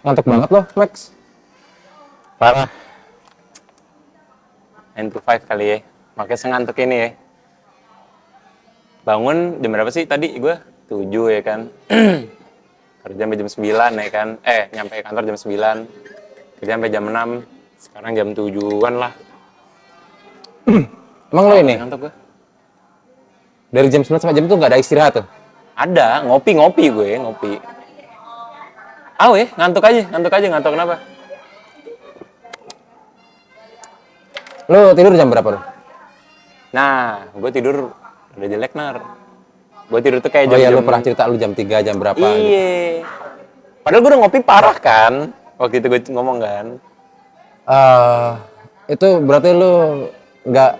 Ngantuk banget loh, Max. Parah. 9 to 5 kali ya. Makanya sengantuk ini ya. Bangun jam berapa sih tadi gue? 7 ya kan. Kerja sampai jam 9 ya kan. Nyampe kantor jam 9. Kerja sampai jam 6. Sekarang jam 7-an lah. Emang lo ini? Ngantuk gue. Dari jam 9 sampai jam itu nggak ada istirahat tuh? Ada, ngopi gue, ngopi. Ngantuk aja, ngantuk kenapa? Lo tidur jam berapa lo? Nah, gue tidur udah jelek nar. Gue tidur tuh kayak Oh iya, jam-jam... lo pernah cerita lo jam 3, jam berapa gitu. Iya. Padahal gue udah ngopi parah kan. Waktu itu gue ngomong kan. Itu berarti lo nggak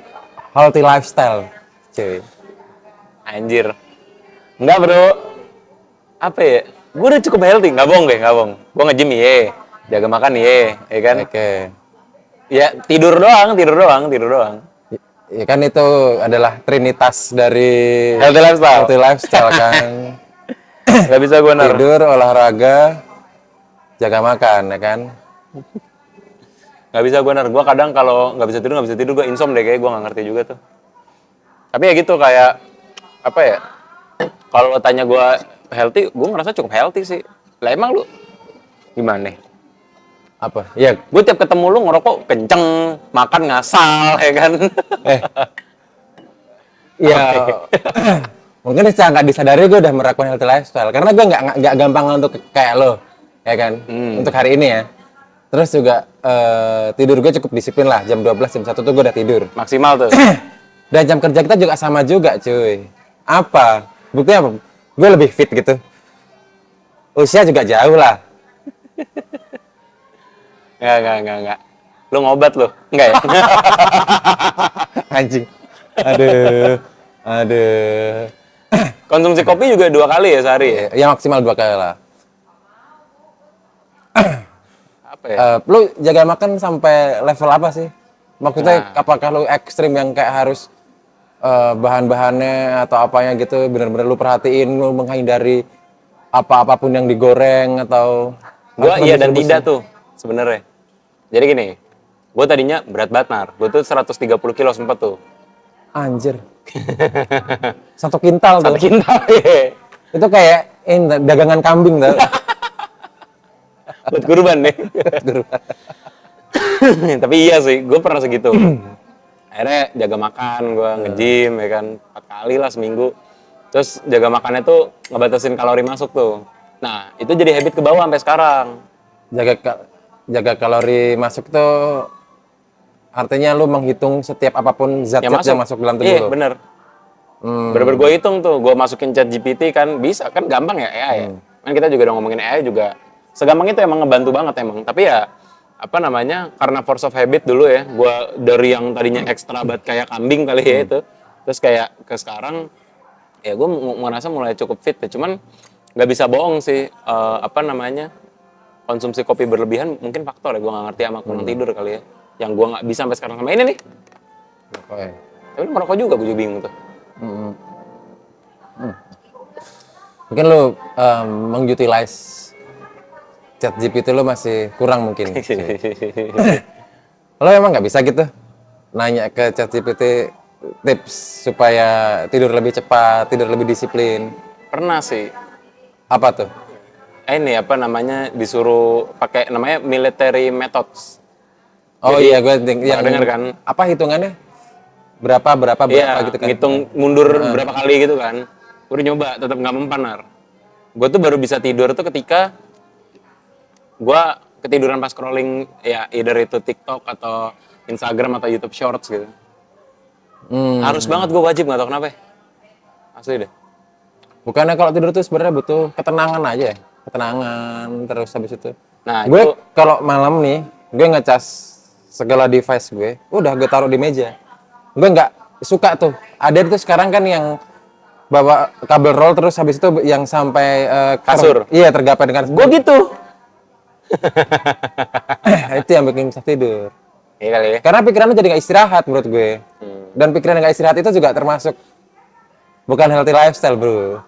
healthy lifestyle, cuy. Anjir. Enggak bro. Apa ya? Gue udah cukup healthy, nggak bohong. Gue nge-gym ye. Jaga makan ye, ya kan? Oke. Ya tidur doang. Ya kan itu adalah trinitas dari Healthy lifestyle kan. Gak bisa gue nar. Tidur, olahraga, jaga makan, ya kan? Gak bisa gue nar. Gue kadang kalau nggak bisa tidur gue insomnia deh kayak gue nggak ngerti juga tuh. Tapi ya gitu kayak apa ya? Kalau lo tanya gue healthy, gue ngerasa cukup healthy sih. Lah emang lu gimana? Apa? Ya, Gue tiap ketemu lu ngerokok kenceng, makan ngasal, ya kan? ya. Mungkin secara nggak disadari gue udah melakukan healthy lifestyle. Karena gue nggak gampang untuk kayak lo, ya kan? Untuk hari ini ya. Terus juga tidur gue cukup disiplin lah. Jam 12, jam 1 tuh gue udah tidur. Maksimal tuh. Dan jam kerja kita juga sama juga, cuy. Apa? Buktinya apa? Gue lebih fit gitu. Usia juga jauh lah. Enggak. Lu ngobat lu? Enggak ya? Anjing. Aduh. Konsumsi kopi juga 2 kali ya sehari ya? Ya maksimal 2 kali lah. Apa ya? Lu jaga makan sampai level apa sih? Maksudnya apakah lu ekstrim yang kayak harus bahan-bahannya atau apanya gitu benar-benar lu perhatiin, lu menghindari apapun yang digoreng atau Gua iya dan tidak tuh sebenarnya. Jadi gini, gue tadinya berat banget nar. Gue tuh 130 kilo sempat tuh. Anjir. 1 kintal tuh. 1 kintal ya. Itu kayak dagangan kambing tuh. Buat kurban nih. Tapi iya sih, gue pernah segitu. Akhirnya jaga makan, gue nge-gym ya kan 4 kali lah seminggu. Terus jaga makannya tuh ngebatasin kalori masuk tuh. Nah, itu jadi habit ke bawah sampai sekarang. Jaga kalori masuk tuh artinya lu menghitung setiap apapun zat-zat yang masuk dalam tubuh lu. Iya, bener. Bener-bener gue hitung tuh, gue masukin ChatGPT kan bisa, kan gampang ya AI ya. Kan kita juga udah ngomongin AI juga. Segampang itu emang ngebantu banget emang. Tapi ya, apa namanya, karena force of habit dulu ya, gue dari yang tadinya ekstra banget kayak kambing kali ya itu. Terus kayak ke sekarang, ya gue merasa mulai cukup fit ya. Cuman nggak bisa bohong sih, apa namanya, konsumsi kopi berlebihan mungkin faktor ya. Gue nggak ngerti sama kurang tidur kali ya. Yang gue nggak bisa sampai sekarang sama ini nih. Okay. Tapi merokok juga, gue juga bingung tuh. Mungkin lu mengutilize ChatGPT lu masih kurang mungkin. Lo emang nggak bisa gitu nanya ke ChatGPT tips supaya tidur lebih cepat, tidur lebih disiplin? Pernah sih. Apa tuh? Ini apa namanya, disuruh pakai namanya military methods. Oh Jadi, iya, gue yang denger kan? Apa hitungannya? Berapa Iya, gitu kan? ngitung mundur berapa kali gitu kan. Gue udah nyoba, tetap nggak mempan, Nar. Gue tuh baru bisa tidur tuh ketika gue ketiduran pas scrolling, ya either itu TikTok atau Instagram atau YouTube Shorts gitu. Harus banget, gue wajib, nggak tau kenapa ya. Asli deh. Bukannya kalau tidur tuh sebenarnya butuh ketenangan aja ya? Ketenangan, terus habis itu. Nah, Gue itu kalau malam nih, gue ngecas segala device gue, udah gue taruh di meja. Gue nggak suka tuh. Ada tuh sekarang kan yang bawa kabel roll terus habis itu yang sampai kasur. Iya, tergapai dengan gue gitu. itu yang bikin susah tidur. Iya kali ya. Karena pikiran lu jadi nggak istirahat menurut gue. Dan pikiran yang nggak istirahat itu juga termasuk bukan healthy lifestyle, bro.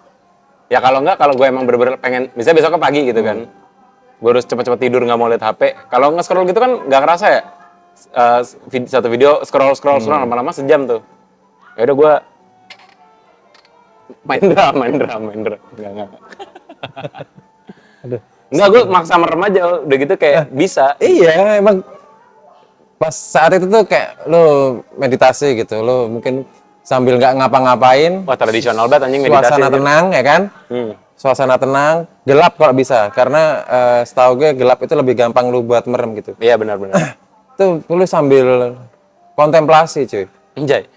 Ya kalau enggak, kalau gue emang bener-bener pengen, misalnya besok ke pagi gitu kan. gue harus cepet-cepet tidur nggak mau lihat HP. Kalau nge-scroll gitu kan nggak kerasa ya. Satu video scroll lama-lama sejam tuh. Ya udah gue main drum. Enggak. Aduh. Enggak, gue maksa merem aja, udah gitu kayak bisa. Iya, emang pas saat itu tuh kayak lo meditasi gitu, lo mungkin sambil nggak ngapa-ngapain, Wah, tradisional banget anjing meditasi. suasana aja. tenang ya kan, suasana tenang, gelap kalau bisa, karena setahu gue gelap itu lebih gampang lu buat merem gitu. Iya, benar. Tuh lu sambil kontemplasi cuy, Anjay.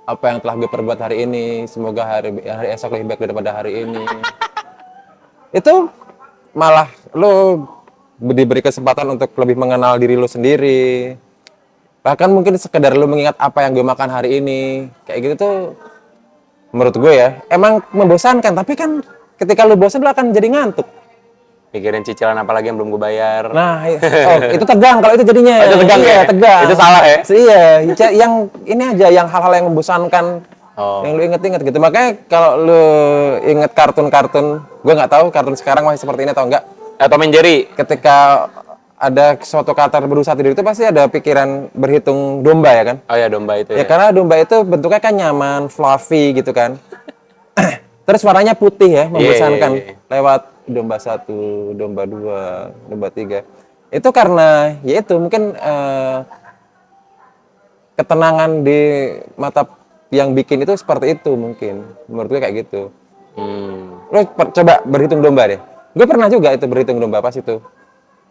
apa yang telah gue perbuat hari ini, semoga hari esok lebih baik daripada hari ini. Itu malah lu diberi kesempatan untuk lebih mengenal diri lu sendiri. Bahkan mungkin sekedar lu mengingat apa yang gue makan hari ini. Kayak gitu tuh menurut gue ya, emang membosankan, tapi kan ketika lu bosan lu akan jadi ngantuk. Pikirin cicilan apa lagi yang belum gue bayar. Nah, itu tegang kalau itu jadinya. Oh, itu tegang iya, ya? tegang. Itu salah ya? Iya, yang ini aja, yang hal-hal yang membosankan, yang lu inget-inget gitu. Makanya kalau lu inget kartun-kartun, gue nggak tahu kartun sekarang masih seperti ini atau enggak. Tom and Jerry. Ketika ada suatu kata berusaha tidur itu pasti ada pikiran berhitung domba ya kan? Oh ya, domba itu Ya ya. karena domba itu bentuknya kan nyaman, fluffy gitu kan. Terus warnanya putih ya, membosankan. Iya. Lewat domba 1, domba 2, domba 3. Itu karena ya itu mungkin ketenangan di mata yang bikin itu seperti itu mungkin. Menurut gue kayak gitu. Lo coba berhitung domba deh. Gue pernah juga itu berhitung domba pas itu.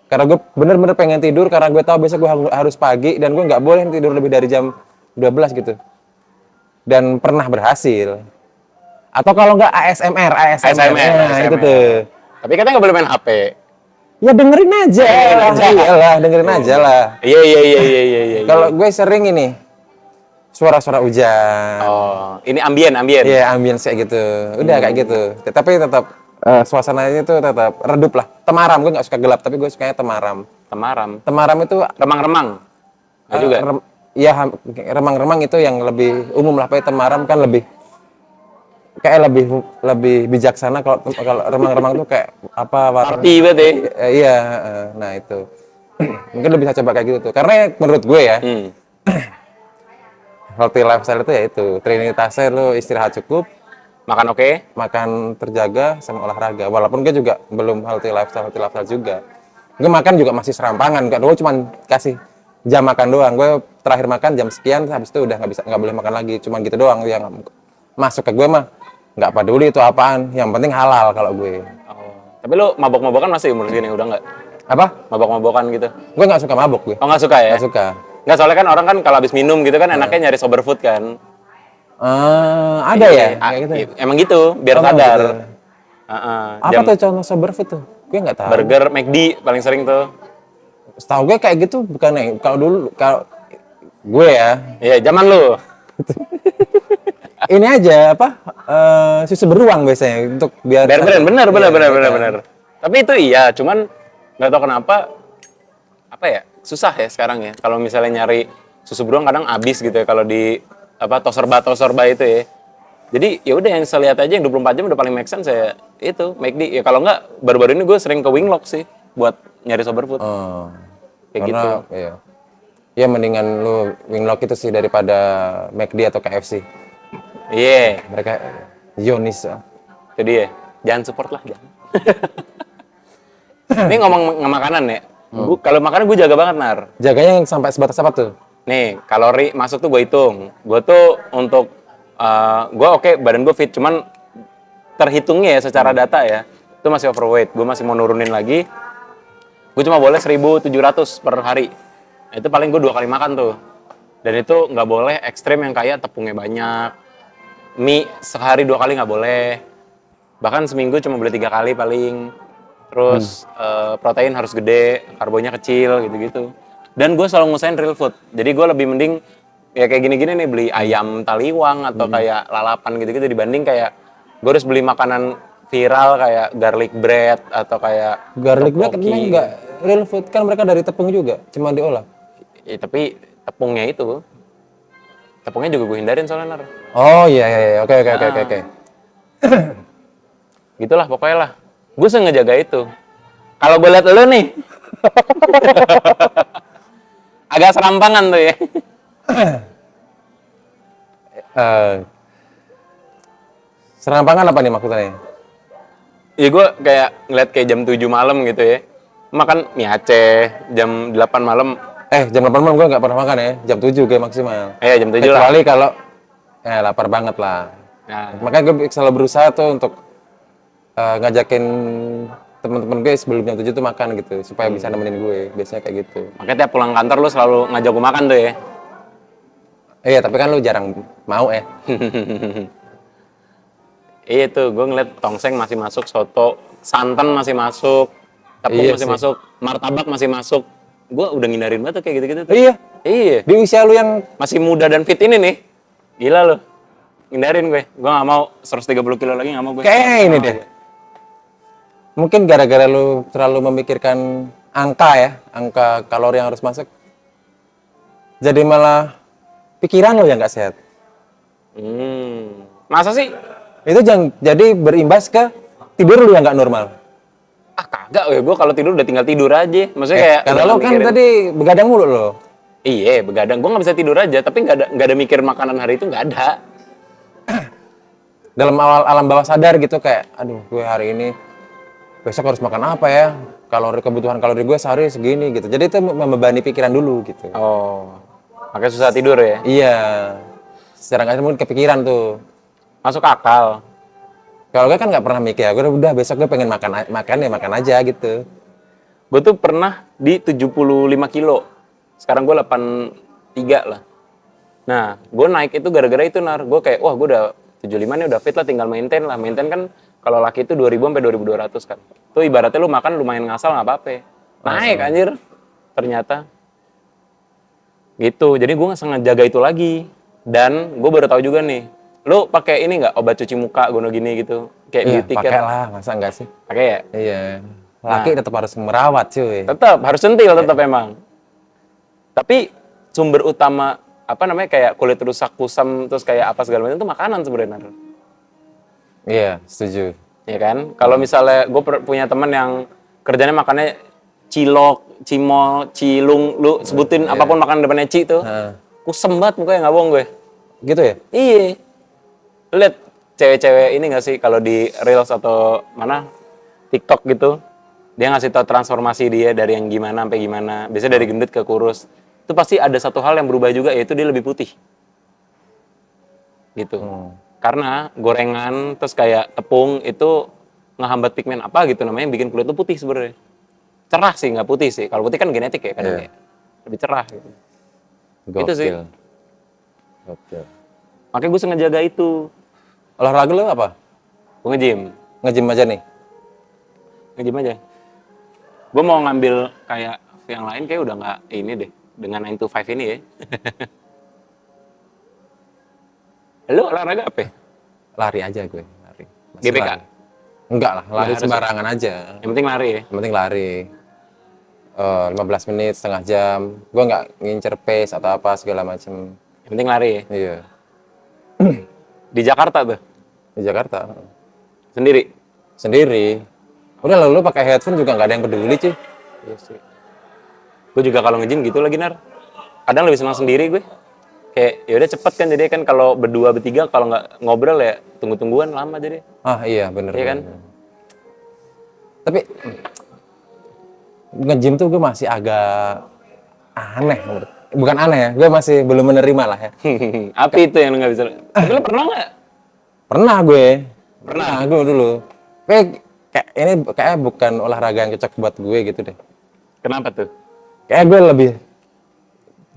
Karena gue bener-bener pengen tidur karena gue tahu besok gue harus pagi dan gue nggak boleh tidur lebih dari jam 12 gitu. Dan pernah berhasil. Atau kalau nggak ASMR. Nah, itu tuh. Tapi katanya nggak boleh main HP. Ya dengerin aja. Iyalah, dengerin aja lah. Iya. Kalau gue sering ini suara-suara hujan. Oh, ini ambien. Iya, ambience kayak gitu. Udah kayak gitu. Tapi tetap suasananya itu tetap redup lah. Temaram, gue nggak suka gelap, tapi gue sukanya temaram. Temaram itu Remang-remang. Nggak juga. Iya, remang-remang itu yang lebih umum lah. Tapi temaram kan lebih kayak lebih bijaksana. Kalau remang-remang tuh kayak apa? Party berarti. Iya, nah itu. Mungkin lo bisa coba kayak gitu tuh. Karena menurut gue ya, healthy lifestyle itu ya itu. Trinitasnya lo istirahat cukup, Makan oke. makan terjaga, sama olahraga. Walaupun gue juga belum healthy lifestyle juga. Gue makan juga masih serampangan. Gue cuma kasih jam makan doang. Gue terakhir makan jam sekian, habis itu udah nggak boleh makan lagi. Cuma gitu doang yang masuk ke gue mah. Nggak peduli itu apaan. Yang penting halal kalau gue. Oh. Tapi lu mabok-mabokan masih umur segini udah nggak? Apa? Mabok-mabokan gitu? Gue nggak suka mabuk gue. Oh, nggak suka ya? Nggak suka. Nggak, soalnya kan orang kan kalau habis minum gitu kan enaknya nyari sober food kan. Ada ya? Kayak gitu. Emang gitu, biar Oh, sadar. gitu. Apa tuh contoh sober food tuh? Gue nggak tahu. Burger, McD paling sering tuh. Setahu gue kayak gitu bukan ya. Kalau gue ya, Iya, zaman lu. ini aja apa? Susu beruang biasanya untuk biar Bener, Iya, bener. Tapi itu iya, cuman nggak tahu kenapa apa ya, susah ya sekarang ya. Kalau misalnya nyari susu beruang kadang habis gitu ya kalau di apa toserba itu ya. Jadi ya udah yang saya lihat aja yang 24 jam udah paling make sense saya itu McD. Ya kalau nggak baru-baru ini gue sering ke Winglock sih buat nyari sober food. Kayak karena, gitu. Iya. Ya mendingan lu Winglock itu sih daripada McD atau KFC. Iya, Mereka Yonis. itu dia. Jangan support lah, jangan. Ini ngomong makanan ya. Kalau makanan gue jaga banget, Nar. Jaganya yang sampai sebatas apa tuh? Nih, kalori masuk tuh gue hitung. Gue tuh untuk, gue oke, badan gue fit. Cuman terhitungnya ya secara data ya, itu masih overweight. Gue masih mau nurunin lagi. Gue cuma boleh 1.700 per hari. Nah, itu paling gue 2 kali makan tuh. Dan itu nggak boleh ekstrem yang kayak tepungnya banyak. Mie sehari 2 kali nggak boleh. Bahkan seminggu cuma boleh 3 kali paling. Terus protein harus gede, karbonya kecil gitu-gitu. Dan gue selalu ngusahain real food. Jadi gue lebih mending ya kayak gini-gini nih beli ayam taliwang atau kayak lalapan gitu-gitu dibanding kayak gue harus beli makanan viral kayak garlic bread atau kayak Garlic bread tteokbokki. emang enggak real food kan mereka dari tepung juga, cuma diolah. Ya, tapi tepungnya itu, tepungnya juga gue hindarin soalnya, Nar. Oh iya, oke. Gitulah pokoknya lah. Gue sengaja jaga itu. Kalau gue liat lu nih, agak serampangan tuh ya. Eh, Serampangan apa nih maksudnya? Iya gue kayak ngeliat kayak jam 7 malam gitu ya. Makan mie Aceh, jam 8 malam. Jam 8 malam gue nggak pernah makan ya. Jam 7 gue maksimal. Jam 7 lah. Kecuali kalau lapar banget lah. Nah, Makanya gue selalu berusaha tuh untuk ngajakin teman-teman gue sebelum jam 7 tuh makan gitu. Supaya bisa nemenin gue. Biasanya kayak gitu. makanya tiap pulang kantor lu selalu ngajak gue makan tuh ya. Iya, tapi kan lu jarang mau ya. Iya tuh, gue ngeliat tongseng masih masuk, soto, santan masih masuk, tepung Iya masih sih. masuk, martabak masih masuk. Gue udah ngindarin banget tuh kayak gitu-gitu tuh. Iya. Iya, Di usia lu yang masih muda dan fit ini nih. Gila lu. Ngindarin gue. Gue gak mau 130 kilo lagi, gak mau gue. kayak ini deh. Mungkin gara-gara lu terlalu memikirkan angka ya, angka kalori yang harus masuk. Jadi malah pikiran lu yang nggak sehat. Masa sih? Itu jadi berimbas ke tidur lu yang nggak normal. Ah kagak ya, gue kalau tidur udah tinggal tidur aja. Maksudnya kayak Karena udah lo nggak kan mikirin- tadi begadang mulu lo. Iya, begadang. Gue nggak bisa tidur aja, tapi nggak ada mikir makanan hari itu nggak ada. Dalam alam bawah sadar gitu kayak, aduh gue hari ini besok harus makan apa ya? Kebutuhan kalori gue sehari segini gitu. Jadi itu membebani pikiran dulu gitu. Oh, makanya susah tidur ya. Iya. Secara nggak sadar mungkin kepikiran tuh. Masuk akal. Kalau gue kan nggak pernah mikir, gue udah besok gue pengen makan ya makan aja gitu. Gue tuh pernah di 75 kilo. Sekarang gue 83 lah. Nah, gue naik itu gara-gara itu, Nar. Gue kayak, wah gue udah 75 nih udah fit lah, tinggal maintain lah. Maintain kan kalau laki itu 2000 sampai 2200 kan. Tuh ibaratnya lu makan lumayan ngasal nggak apa-apa. Naik anjir. Ternyata. Gitu. Jadi gue nggak sengaja jaga itu lagi. Dan gue baru tahu juga nih. Lu pakai ini nggak obat cuci muka gono gini gitu? Kayak Iya, beauty pakai care. lah, masa enggak sih? Pakai ya? Iya. Laki tetap harus merawat cuy. Tetap harus centil tetap emang. Tapi sumber utama apa namanya kayak kulit rusak, kusam, terus kayak apa segala macam itu makanan sebenarnya. Nar. Iya, setuju. Ya kan? Kalau misalnya gue punya temen yang kerjanya makannya cilok, cimol, cilung, lu sebutin apapun makanan depannya ci tuh. Heeh. Kusem banget mukanya nggak bohong gue. Gitu ya? Iya. Lihat cewek-cewek ini nggak sih kalau di Reels atau mana TikTok gitu, dia ngasih tau transformasi dia dari yang gimana sampai gimana. Biasanya dari gendut ke kurus. Itu pasti ada satu hal yang berubah juga, yaitu dia lebih putih. Gitu. Karena gorengan terus kayak tepung itu ngehambat pigmen apa gitu namanya yang bikin kulit lu putih sebenarnya. Cerah sih, nggak putih sih. Kalau putih kan genetik ya kadang Iya. ya. Lebih cerah gitu. Gokil. Itu sih. Gokil. Makanya gue sengaja jaga itu. Olahraga lu apa? Gue nge-gym. Nge-gym aja nih? Nge-gym aja. Gue mau ngambil kayak yang lain kayak udah nggak ini deh. Dengan 9 to 5 ini ya. Lu olahraga apa ya? Lari aja gue, lari. Masih GBK? lari. Enggak lah, lari harus sembarangan aja. Yang penting lari ya? Yang penting lari. 15 menit, setengah jam. Gue nggak ngincer pace atau apa segala macem. Yang penting lari ya? Iya, Di Jakarta tuh? di Jakarta. Sendiri? Sendiri. Udah lalu pakai headphone juga nggak ada yang peduli cuy. Iya sih. Gue juga kalau nge-gym gitu lagi, Nar. Kadang lebih senang sendiri gue. Kayak yaudah cepet kan, jadi kan kalau berdua bertiga kalau nggak ngobrol ya tunggu-tungguan lama jadi. Ah iya bener. Iya kan? bener. Tapi nge-gym tuh gue masih agak aneh. Bukan aneh ya, gue masih belum menerima lah ya. Apa itu yang lu nggak bisa? Tapi lu pernah nggak? Pernah gue. Pernah gue dulu. Kayak ini kayak bukan olahraga yang cocok buat gue gitu deh. Kenapa tuh? Kayak gue lebih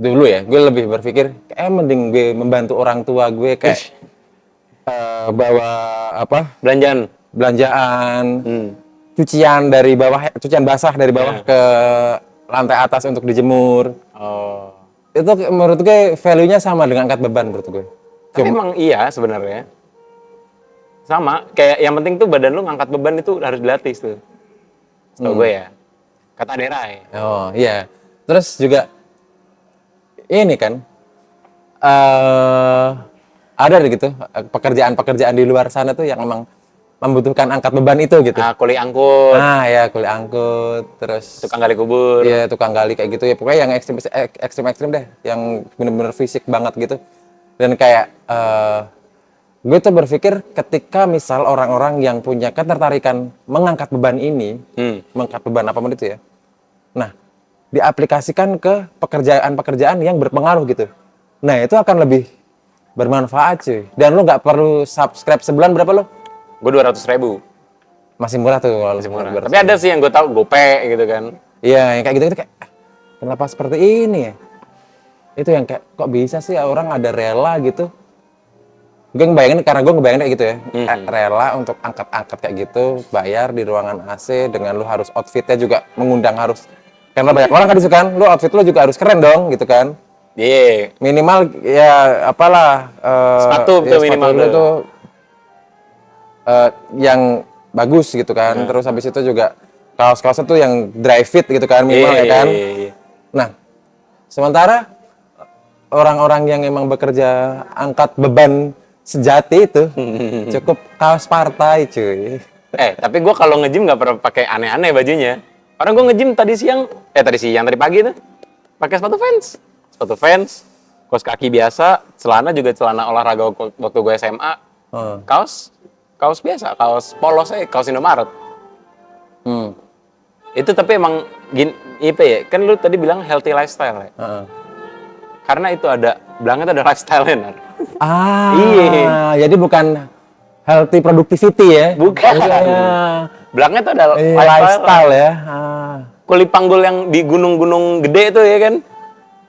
dulu ya, gue lebih berpikir kayak mending gue membantu orang tua gue kayak bawa apa belanjaan, cucian dari bawah, cucian basah dari bawah ke lantai atas untuk dijemur. Oh. Itu menurut gue value-nya sama dengan angkat beban menurut gue. Tapi emang iya sebenarnya. Sama, kayak yang penting tuh badan lu ngangkat beban itu harus dilatih tuh. Setahu gue ya. Kata Derai. Oh iya. Terus juga ini kan ada gitu pekerjaan-pekerjaan di luar sana tuh yang emang membutuhkan angkat beban itu gitu. Nah, kuli angkut, Nah ya kuli angkut, terus tukang gali kubur. iya tukang gali kayak gitu ya, pokoknya yang ekstrim deh, yang bener-bener fisik banget gitu. Dan kayak gue tuh berpikir ketika misal orang-orang yang punya ketertarikan mengangkat beban ini, mengangkat beban apapun itu ya, nah diaplikasikan ke pekerjaan-pekerjaan yang berpengaruh gitu. Nah itu akan lebih bermanfaat cuy. Dan lo nggak perlu subscribe sebulan berapa lo? Gue 200.000. Masih murah tuh kalau Masih murah. Tapi ada sih yang gue tahu GoPay gitu kan. iya, yang kayak gitu kayak kenapa seperti ini ya? Itu yang kayak kok bisa sih orang ada rela gitu. Gue ngebayangin karena gue ngebayangin kayak gitu ya. Rela untuk angkat-angkat kayak gitu, bayar di ruangan AC dengan lu harus outfitnya juga mengundang harus karena banyak orang kan di situ kan, lu outfit lu juga harus keren dong gitu kan. Iya. Minimal ya apalah Sepatu ya, tuh minimal sepatu lu tuh. tuh yang bagus gitu kan. Terus habis itu juga kaos-kaosnya tuh yang dry fit gitu kan minimal ya kan. Iya. Nah, sementara orang-orang yang emang bekerja angkat beban sejati itu cukup kaos partai cuy. Tapi gue kalau nge-gym nggak pernah pakai aneh-aneh bajunya. Orang gue nge-gym tadi pagi tuh pakai sepatu Vans, kaos kaki biasa, celana juga celana olahraga waktu gue SMA, kaos biasa, kaos polos kaos Indomaret. Itu tapi emang gini, ya, kan lu tadi bilang healthy lifestyle ya. Karena itu bilangnya itu ada lifestyle-nya, Nar. Iya. Jadi bukan healthy productivity ya. Bukan. Bilangnya itu ada Lifestyle ya. Kuli panggul yang di gunung-gunung gede itu ya kan.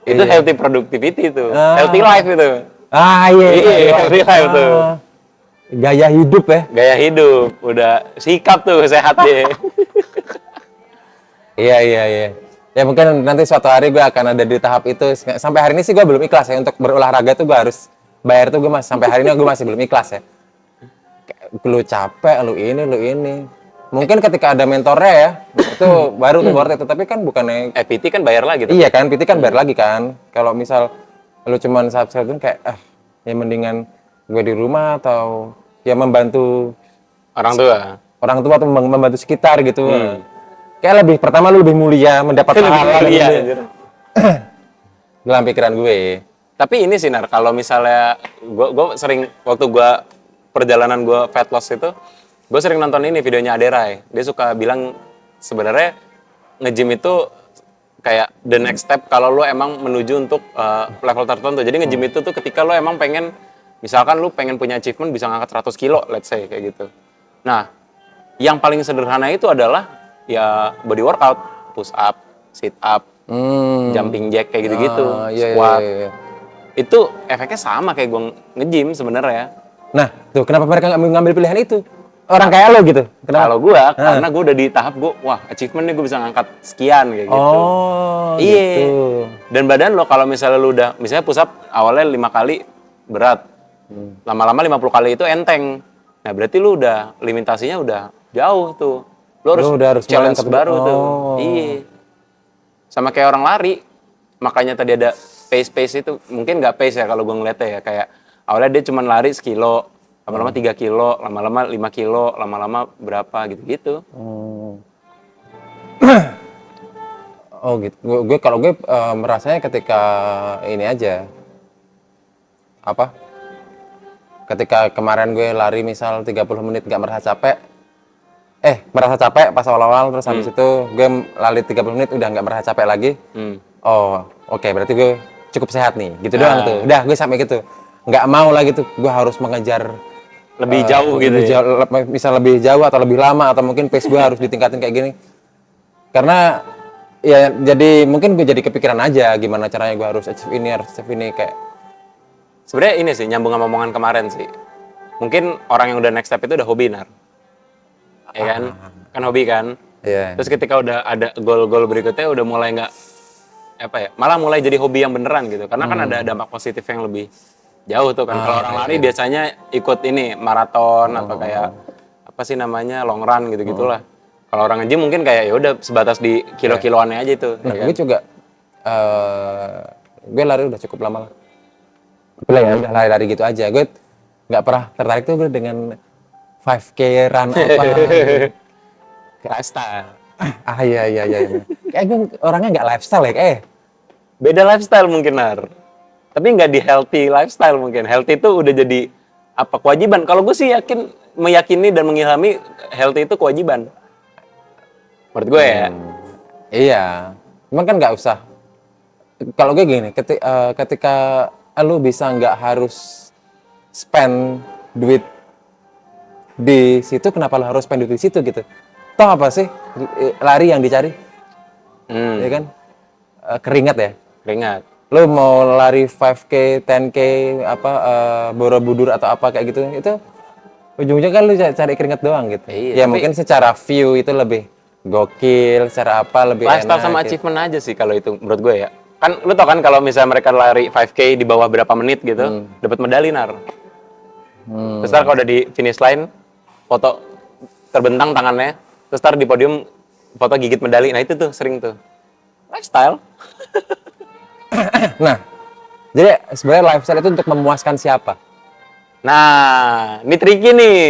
Itu healthy productivity itu. Healthy life itu. Iya. Healthy life tuh. Gaya hidup ya. Gaya hidup, udah sikap tuh sehat deh. Iya. Ya mungkin nanti suatu hari gue akan ada di tahap itu. Sampai hari ini sih gue belum ikhlas ya untuk berolahraga tuh gue harus bayar tuh gue masih sampai hari ini gue masih belum ikhlas ya. Lu capek, lu ini. Mungkin ketika ada mentornya ya, itu baru tuh worth itu. Tapi kan bukannya PT kan bayar lagi tuh. iya kan, PT kan bayar lagi kan. Kalau misal lu cuman subscribe tuh kayak ya mendingan gue di rumah atau ya membantu orang tua atau membantu sekitar gitu. Kayak pertama lu lebih mulia mendapat pahala dalam pikiran gue. Tapi ini sih Nar, kalau misalnya gue sering waktu gue perjalanan gue fat loss itu, gue sering nonton ini videonya Aderai. Dia suka bilang sebenarnya nge-gym itu kayak the next step kalau lu emang menuju untuk level tertentu. Jadi nge-gym itu tuh ketika lu emang pengen, misalkan lu pengen punya achievement bisa ngangkat 100 kilo, let's say kayak gitu. Nah, yang paling sederhana itu adalah ya body workout, push up, sit up, jumping jack kayak gitu-gitu, squat. Iya. Itu efeknya sama kayak gue nge-gym sebenarnya. Nah, tuh kenapa mereka nggak ngambil pilihan itu? Orang kayak lo gitu. Kalau gue, karena gue udah di tahap achievement nih gue bisa ngangkat sekian kayak gitu. Iya. Gitu. Dan badan lo kalau misalnya lu udah, misalnya push up awalnya 5 kali berat, lama-lama 50 kali itu enteng. Nah berarti lu udah limitasinya udah jauh tuh. Lu harus challenge baru tuh. Iya. Sama kayak orang lari. Makanya tadi ada pace itu. Mungkin nggak pace ya kalau gue ngeliatnya ya. Kayak awalnya dia cuma lari sekilo. Lama-lama 3 kilo. Lama-lama 5 kilo. Lama-lama berapa gitu-gitu. Gitu. Kalau gue merasanya ketika ini aja. Ketika kemarin gue lari misal 30 menit nggak merasa capek. Merasa capek pas awal-awal, terus habis itu gue lari 30 menit udah nggak merasa capek lagi. Oke, berarti gue cukup sehat nih. Gitu doang tuh. Udah, gue sampai gitu. Nggak mau lagi tuh, gue harus mengejar lebih jauh gitu. Bisa lebih jauh atau lebih lama, atau mungkin pace gue harus ditingkatin kayak gini. Karena ya jadi mungkin gue jadi kepikiran aja gimana caranya gue harus achieve ini kayak. Sebenarnya ini sih nyambung sama omongan kemarin sih. Mungkin orang yang udah next step itu udah hobi, Nar. Ya kan? Kan hobi kan? Iya. Terus ketika udah ada goal-goal berikutnya udah mulai nggak malah mulai jadi hobi yang beneran gitu. Karena kan ada dampak positif yang lebih jauh tuh kan. Kalau orang lari biasanya ikut ini maraton atau kayak long run gitu-gitulah. Kalau orang nge-gym mungkin kayak ya udah sebatas di kilo-kiloannya aja itu. Nah, ya kan? gue juga gue lari udah cukup lama lah. Udah lari-lari gitu aja. Gue nggak pernah tertarik tuh dengan 5K run apa. Lifestyle. Iya. Kayak gue orangnya nggak lifestyle ya kayak. Beda lifestyle mungkin, Nar. Tapi nggak di healthy lifestyle mungkin. Healthy itu udah jadi apa kewajiban. Kalau gue sih meyakini dan mengilhami healthy itu kewajiban. Menurut gue ya. Iya. Cuman kan nggak usah. Kalau gue gini, ketika lu bisa nggak harus spend duit di situ, kenapa lu harus spend duit di situ gitu? Toh apa sih lari yang dicari? Ya kan? Keringat ya. Keringat. Lu mau lari 5K, 10K, Borobudur atau apa kayak gitu, itu ujung-ujungnya kan lu cari keringat doang gitu. Iya, Ya tapi- mungkin secara view itu lebih gokil, secara apa lebih Lifestyle enak. sama gitu. achievement aja sih kalau itu menurut gue ya. Kan lu tau kan kalau misalnya mereka lari 5K di bawah berapa menit gitu, dapat medali, Nar. Terus ntar kalau udah di finish line, foto terbentang tangannya, terus ntar di podium foto gigit medali. Nah itu tuh sering tuh. Lifestyle. Nah, jadi sebenarnya lifestyle itu untuk memuaskan siapa? Nah, ini tricky nih.